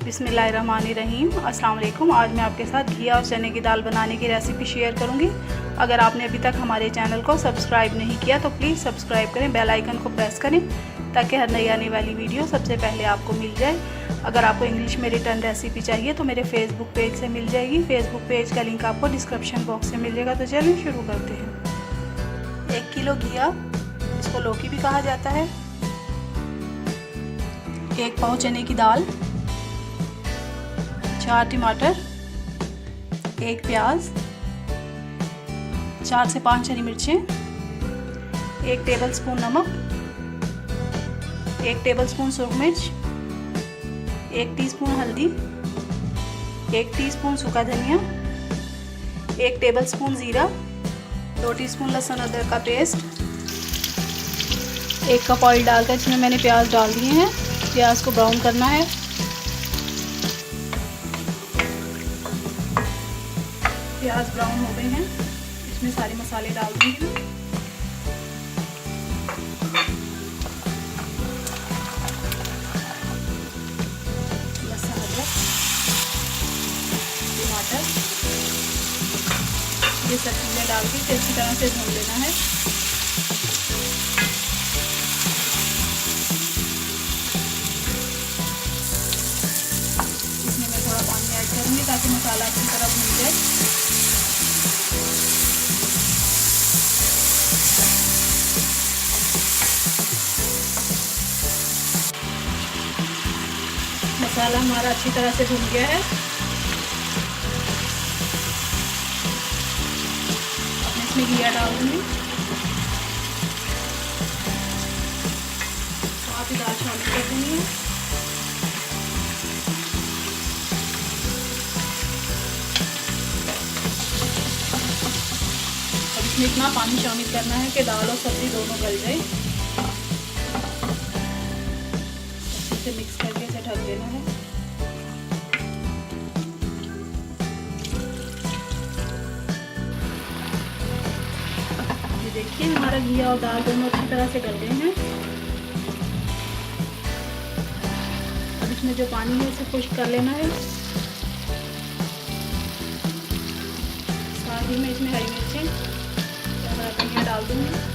बिस्मिल्लाहिर्रहमानिर्रहीम। अस्सलाम वालेकुम। आज मैं आपके साथ घिया और चने की दाल बनाने की रेसिपी शेयर करूंगी। अगर आपने अभी तक हमारे चैनल को सब्सक्राइब नहीं किया तो प्लीज़ सब्सक्राइब करें, बेल आइकन को प्रेस करें ताकि हर नई आने वाली वीडियो सबसे पहले आपको मिल जाए। अगर आपको इंग्लिश में रिटर्न रेसिपी चाहिए तो मेरे फेसबुक पेज से मिल जाएगी। फेसबुक पेज का लिंक आपको डिस्क्रिप्शन बॉक्स से मिल जाएगा। तो चलिए शुरू करते हैं। 1 किलो घिया, इसको लौकी भी कहा जाता है। 1 पाव चने की दाल, 4 टमाटर, 1 प्याज, 4 से 5 हरी मिर्चें, 1 टेबलस्पून नमक, 1 टेबलस्पून सूखी मिर्च, 1 टीस्पून हल्दी, 1 टीस्पून सूखा धनिया, 1 टेबलस्पून ज़ीरा, 2 टीस्पून लहसुन अदरक का पेस्ट, 1 कप ऑयल डालकर इसमें मैंने प्याज डाल दिए हैं। प्याज को ब्राउन करना है। प्याज ब्राउन हो गए हैं, इसमें सारे मसाले डाल दूंगी। लहसुन अदरक, टमाटर, ये सब चीज़ें डाल के अच्छी तरह से भून लेना है। इसमें मैं थोड़ा पानी ऐड करूँगी ताकि मसाला अच्छी तरह भून जाए। मसाला हमारा अच्छी तरह से भून गया है। अब मैं इसमें घिया डाल दूंगी। साथ ही दाल शामिल कर दूंगी। अब इसमें इतना पानी शामिल करना है कि दाल और सब्जी दोनों गल जाए। अच्छे से मिक्स करके इसे ढक देना है। ये देखिए हमारा घिया और दाल दोनों अच्छी तरह से गल गए हैं। अब इसमें जो पानी है उसे खुश्क कर लेना है। साथ ही में इसमें हरी मिर्चें, हरा धनिया डाल दूंगी।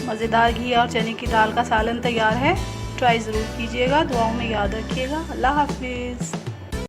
मज़ेदार घिया और चने की दाल का सालन तैयार है। ट्राई ज़रूर कीजिएगा। दुआओं में याद रखिएगा। अल्लाह हाफिज़।